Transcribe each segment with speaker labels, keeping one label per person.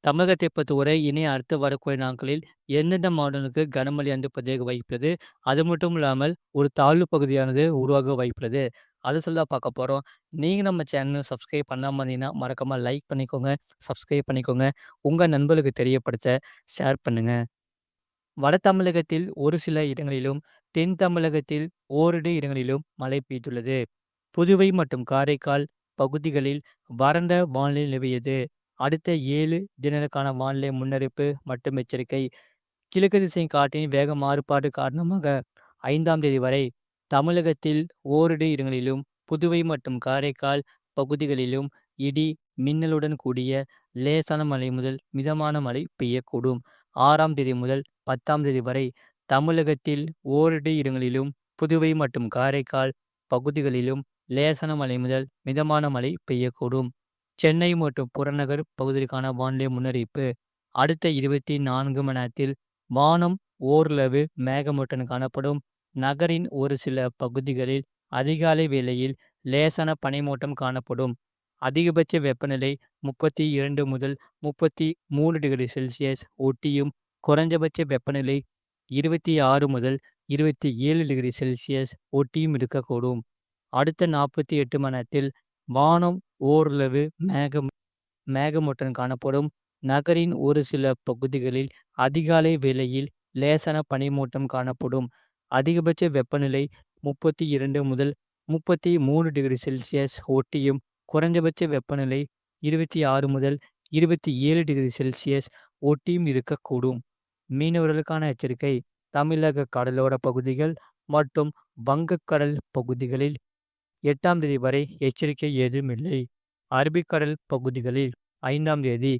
Speaker 1: தமிழகத்தை பொறுத்தவரை இனி அடுத்து வரக்கூடிய நாட்களில் எந்தெந்த மாவட்டங்களுக்கு கனமழை பதிக வாய்ப்புள்ளது. அது மட்டும் இல்லாமல் ஒரு தாழ்வு பகுதியானது உருவாக வாய்ப்புள்ளது. அத சொல்ல பார்க்க போறோம். நீங்க நம்ம சேனல சப்ஸ்கிரைப் பண்ணாம இருந்தீங்கன்னா, மறக்காம லைக் பண்ணிக்கோங்க, சப்ஸ்கிரைப் பண்ணிக்கோங்க. உங்க நண்பர்களுக்கு தெரியப்படுத்த ஷேர் பண்ணுங்க. வட தமிழகத்தில் ஒரு சில இடங்களிலும், தென் தமிழகத்தில் ஓரிரு இடங்களிலும் மழை பெய்துள்ளது. புதுவை மற்றும் காரைக்கால் பகுதிகளில் வறண்ட வானிலை நிலவியது. அடுத்த 7 தினங்களுக்கான வானிலை முன்னறிவிப்பு மற்றும் எச்சரிக்கை. கிழக்கு திசை காற்றின் வேக மாறுபாடு காரணமாக 5ஆம் தேதி வரை தமிழகத்தில் ஓரிரு இடங்களிலும், புதுவை மற்றும் காரைக்கால் பகுதிகளிலும் இடி, மின்னலுடன் கூடிய லேசான மழை முதல் மிதமான மழை பெய்யக்கூடும். 6ஆம் தேதி முதல் 10ஆம் தேதி வரை தமிழகத்தில் ஓரிரு இடங்களிலும், புதுவை மற்றும் காரைக்கால் பகுதிகளிலும் லேசான மழை முதல் மிதமான மழை பெய்யக்கூடும். சென்னை மற்றும் புறநகர் பகுதிகளுக்கான வானிலை முன்னறிவிப்பு. அடுத்த 24 மணி நேரத்தில் வானம் ஓரளவு மேகமூட்டத்துடன் காணப்படும். நகரின் ஒரு சில பகுதிகளில் அதிகாலை வேளையில் லேசான பனிமூட்டம் காணப்படும். அதிகபட்ச வெப்பநிலை 32 முதல் 33 டிகிரி செல்சியஸ் ஒட்டியும், குறைந்தபட்ச வெப்பநிலை 26 முதல் 27 டிகிரி செல்சியஸ் ஒட்டியும் இருக்கக்கூடும். அடுத்த 48 மணி நேரத்தில் வானம் ஓரளவு மேகமூட்டத்துடன் காணப்படும். நகரின் ஒரு சில பகுதிகளில் அதிகாலை வேளையில் லேசான பனிமூட்டம் காணப்படும். அதிகபட்ச வெப்பநிலை 32 முதல் 33 டிகிரி செல்சியஸ் ஒட்டியும், குறைந்தபட்ச வெப்பநிலை 26 முதல் 27 டிகிரி செல்சியஸ் ஒட்டியும் இருக்கக்கூடும். மீனவர்களுக்கான எச்சரிக்கை. தமிழக கடலோர பகுதிகள் மற்றும் வங்கக்கடல் பகுதிகளில் 8ஆம் தேதி வரை எச்சரிக்கை ஏதுமில்லை. அரபிக்கடல் பகுதிகளில் 5ஆம் தேதி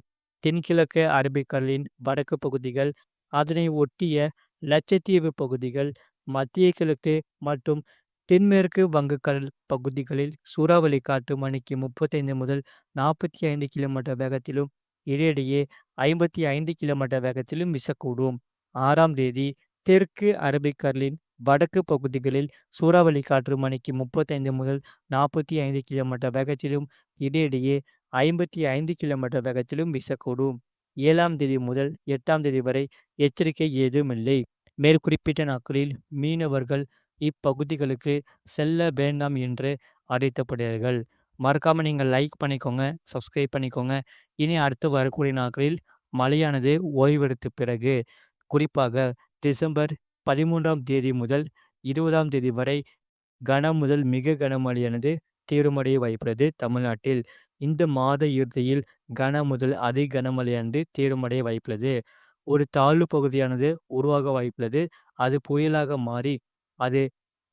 Speaker 1: தென்கிழக்கு அரபிக்கடலின் வடக்கு பகுதிகள், அதனை ஒட்டிய லட்சத்தீவு பகுதிகள், மத்திய கிழக்கு மற்றும் தென்மேற்கு வங்கக்கடல் பகுதிகளில் சூறாவளி காற்று மணிக்கு 35 முதல் 45 கிலோமீட்டர் வேகத்திலும், இடையிடையே 55 கிலோமீட்டர் வேகத்திலும் வீசக்கூடும். 6ஆம் தேதி தெற்கு அரபிக்கடலின் வடக்கு பகுதிகளில் சூறாவளி காற்று மணிக்கு 35 முதல் 45 கிலோமீட்டர் வேகத்திலும், இடையிடையே 55 கிலோமீட்டர் வேகத்திலும் வீசக்கூடும். 7ஆம் தேதி முதல் 8ஆம் தேதி வரை எச்சரிக்கை ஏதுமில்லை. மேற்குறிப்பிட்ட நாட்களில் மீனவர்கள் இப்பகுதிகளுக்கு செல்ல வேண்டாம் என்று அறிவிக்கப்படுகிறார்கள். மறக்காம நீங்க லைக் பண்ணிக்கோங்க, சப்ஸ்கிரைப் பண்ணிக்கோங்க. இனி அடுத்து வரக்கூடிய நாட்களில் மழையானது ஓய்வெடுத்த பிறகு, குறிப்பாக டிசம்பர் 13ஆம் தேதி முதல் 20ஆம் தேதி வரை முதல் மிக கனமழையானது தீவிரமடைய வாய்ப்புள்ளது தமிழ்நாட்டில். இந்த மாத இறுதியில் முதல் அதி கனமழையானது தீவிரமடைய வாய்ப்புள்ளது. ஒரு தாழ்வு பகுதியானது உருவாக வாய்ப்புள்ளது. அது புயலாக மாறி அது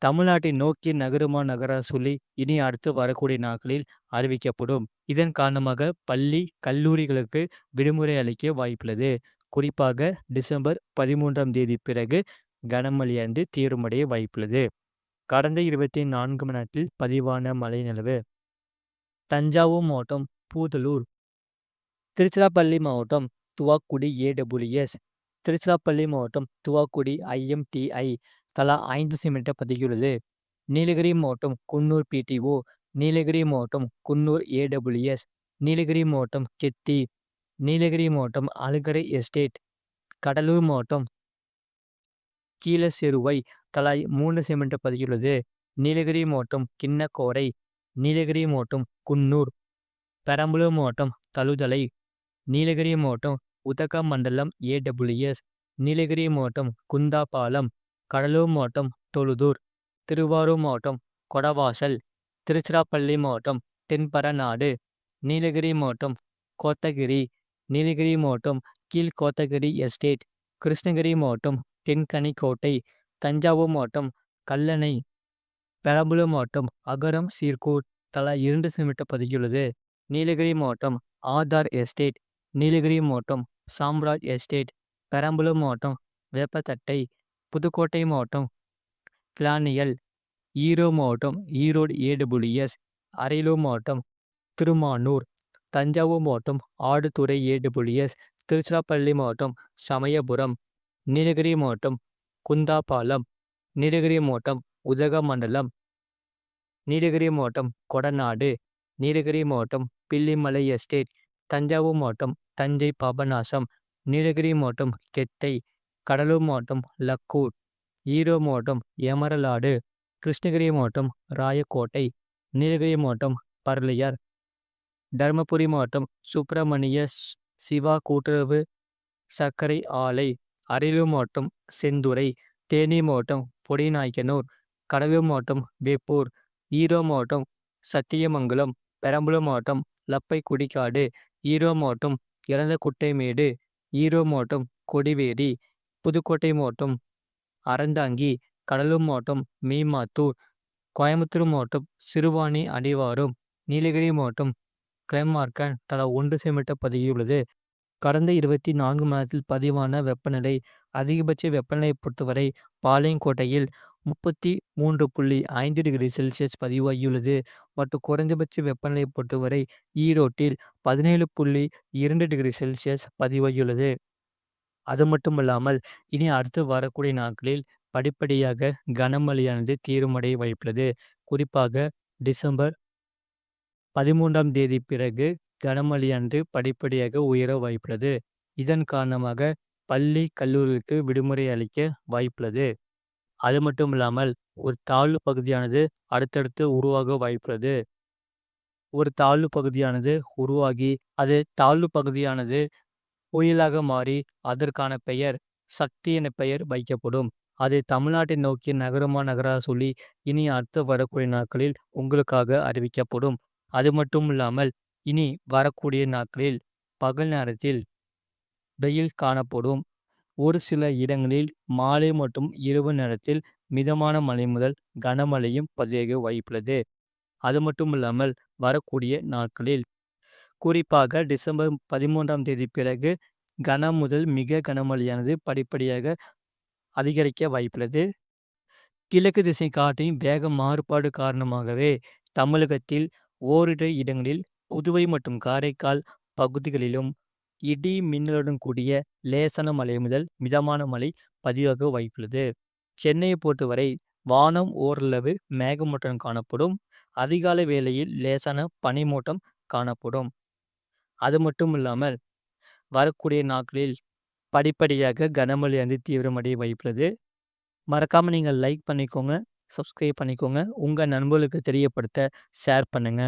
Speaker 1: தமிழ்நாட்டை நோக்கி நகருமா நகரா சொல்லி இனி அடுத்து வரக்கூடிய நாட்களில் அறிவிக்கப்படும். இதன் காரணமாக பள்ளி, கல்லூரிகளுக்கு விடுமுறை அளிக்க வாய்ப்புள்ளது. குறிப்பாக டிசம்பர் 13ஆம் தேதி பிறகு கனமழையானது தீவிரமடைய வாய்ப்புள்ளது. கடந்த 24 மணி நேரத்தில் பதிவான மழை நிலவு. தஞ்சாவூர் மாவட்டம் பூதலூர், திருச்சிராப்பள்ளி மாவட்டம் துவாக்குடி ஏடபிள்யூஎஸ், திருச்சிராப்பள்ளி மாவட்டம் துவாக்குடி ஐஎம்டிஐ தலா 5 சென்டிமீட்டர் பதிந்துள்ளது. நீலகிரி மாவட்டம் குன்னூர் பிடிஓ, நீலகிரி மாவட்டம் குன்னூர் ஏடபிள்யூஎஸ், நீலகிரி மாவட்டம் கெத்தி, நீலகிரி மாவட்டம் அழுகரை எஸ்டேட், கடலூர் மாவட்டம் கீழசெருவை தலா 3 சென்டிமீட்டர் பதிந்துள்ளது. நீலகிரி மாவட்டம் கிண்ணக்கோரை, நீலகிரி மாவட்டம் குன்னூர், பெரம்பலூர் மாவட்டம் தழுதலை, நீலகிரி மாவட்டம் உதகமண்டலம் ஏடபிள்யூஎஸ், நீலகிரி மாவட்டம் குந்தாபாலம், கடலூர் மாவட்டம் தொழுதூர், திருவாரூர் மாவட்டம் கொடவாசல், திருச்சிராப்பள்ளி மாவட்டம் தென்பரநாடு, நீலகிரி மாவட்டம் கோத்தகிரி, நீலகிரி மாவட்டம் கீழ்கோத்தகிரி எஸ்டேட், கிருஷ்ணகிரி மாவட்டம் தென்கனிக்கோட்டை, தஞ்சாவூர் மாவட்டம் கல்லணை, பெரம்பலூர் மாவட்டம் அகரம் சீர்கோட் தலா 2 சென்டிமீட்டர் பதிந்துள்ளது. நீலகிரி மாவட்டம் ஆதார் எஸ்டேட், நீலகிரி மாவட்டம் சாம்ராஜ் எஸ்டேட், பெரம்பலூர் மாவட்டம் வேப்பத்தட்டை, புதுக்கோட்டை மாவட்டம் கிளானியல், ஈரோடு மாவட்டம் ஈரோடு ஏடபிள்யூஎஸ், அரியலூர் மாவட்டம் திருமானூர், தஞ்சாவூர் மாவட்டம் ஆடுதுறை ஏடபிள்யூஎஸ், திருச்சிராப்பள்ளி மாவட்டம் சமயபுரம், நீலகிரி மாவட்டம் குந்தாபாலம், நீலகிரி மாவட்டம் உதகமண்டலம், நீலகிரி மாவட்டம் கொடநாடு, நீலகிரி மாவட்டம் பில்லிமலை எஸ்டேட், தஞ்சாவூர் மாவட்டம் தஞ்சை பாபநாசம், நீலகிரி மாவட்டம் கெத்தை, கடலூர் மாவட்டம் லக்கூர், ஈரோடு மாவட்டம் எமரலாடு, கிருஷ்ணகிரி மாவட்டம் ராயக்கோட்டை, நீலகிரி மாவட்டம் பரளியார், தருமபுரி மாவட்டம் சுப்பிரமணிய சிவா கூட்டுறவு சர்க்கரை ஆலை, அரியலூர் மாவட்டம் செந்துறை, தேனி மாவட்டம் பொடிநாயக்கனூர், கடலூர் மாவட்டம் வேப்பூர், ஈரோடு மாவட்டம் சத்தியமங்கலம், பெரம்பலூர் மாவட்டம் லப்பைக்குடிக்காடு, ஈரோடு மாவட்டம் இளந்தகுட்டைமேடு, ஈரோடு மாவட்டம் கொடிவேரி, புதுக்கோட்டை மாவட்டம் அறந்தாங்கி, கடலூர் மாவட்டம் மீமாத்தூர், கோயம்புத்தூர் மாவட்டம் சிறுவாணி அடிவாரம், நீலகிரி மாவட்டம் கிளேமார்கன் தலா 1 சென்டிமீட்டர் பதிவாகியுள்ளது. கடந்த 24 மணி நேரத்தில் பதிவான வெப்பநிலை. அதிகபட்ச வெப்பநிலையை பொறுத்தவரை பாளையங்கோட்டையில் 33.5 டிகிரி செல்சியஸ் பதிவாகியுள்ளது மற்றும் குறைந்தபட்ச வெப்பநிலையை பொறுத்தவரை ஈரோட்டில் 17.2 டிகிரி செல்சியஸ் பதிவாகியுள்ளது. அது மட்டுமல்லாமல் இனி அடுத்து வரக்கூடிய நாட்களில் படிப்படியாக கனமழையானது தீவிரமடைய வாய்ப்புள்ளது. குறிப்பாக டிசம்பர் 13ஆம் தேதி பிறகு கனமழையானது படிப்படியாக உயர வாய்ப்புள்ளது. இதன் காரணமாக பள்ளி, கல்லூரிகளுக்கு விடுமுறை அளிக்க வாய்ப்புள்ளது. அது மட்டும் இல்லாமல் ஒரு தாழ்வு பகுதியானது அடுத்தடுத்து உருவாக வாய்ப்புள்ளது. ஒரு தாழ்வு பகுதியானது உருவாகி அது தாழ்வு பகுதியானது புயலாக மாறி அதற்கான பெயர் சக்தி என பெயர் வைக்கப்படும். அது தமிழ்நாட்டை நோக்கி நகருமா நகரா சொல்லி இனி அடுத்து வரக்கூடிய நாட்களில் உங்களுக்காக அறிவிக்கப்படும். அது மட்டும் இல்லாமல் இனி வரக்கூடிய நாட்களில் பகல் நேரத்தில் வெயில் காணப்படும். ஒரு சில இடங்களில் மாலை மற்றும் இரவு நேரத்தில் மிதமான மழை முதல் கனமழையும் பதிவாக வாய்ப்புள்ளது. அது மட்டும் இல்லாமல் வரக்கூடிய நாட்களில் குறிப்பாக டிசம்பர் 13ஆம் தேதி பிறகு கன முதல் மிக கனமழையானது படிப்படியாக அதிகரிக்க வாய்ப்புள்ளது. கிழக்கு திசை காற்றின் வேக மாறுபாடு காரணமாகவே தமிழகத்தில் ஓரிரு இடங்களில் புதுவை மற்றும் காரைக்கால் பகுதிகளிலும் இடி மின்னலுடன் கூடிய லேசான மழை முதல் மிதமான மழை பதிவாக வாய்ப்புள்ளது. சென்னையை பொறுத்தவரை வானம் ஓரளவு மேகமூட்டம் காணப்படும். அதிகாலை வேளையில் லேசான பனிமூட்டம் காணப்படும். அது மட்டும் இல்லாமல் வரக்கூடிய நாட்களில் படிப்படியாக கனமழை தீவிரமடைய வாய்ப்புள்ளது. மறக்காம நீங்கள் லைக் பண்ணிக்கோங்க, சப்ஸ்கிரைப் பண்ணிக்கோங்க, உங்க நண்பர்களுக்கு தெரியப்படுத்த ஷேர் பண்ணுங்க.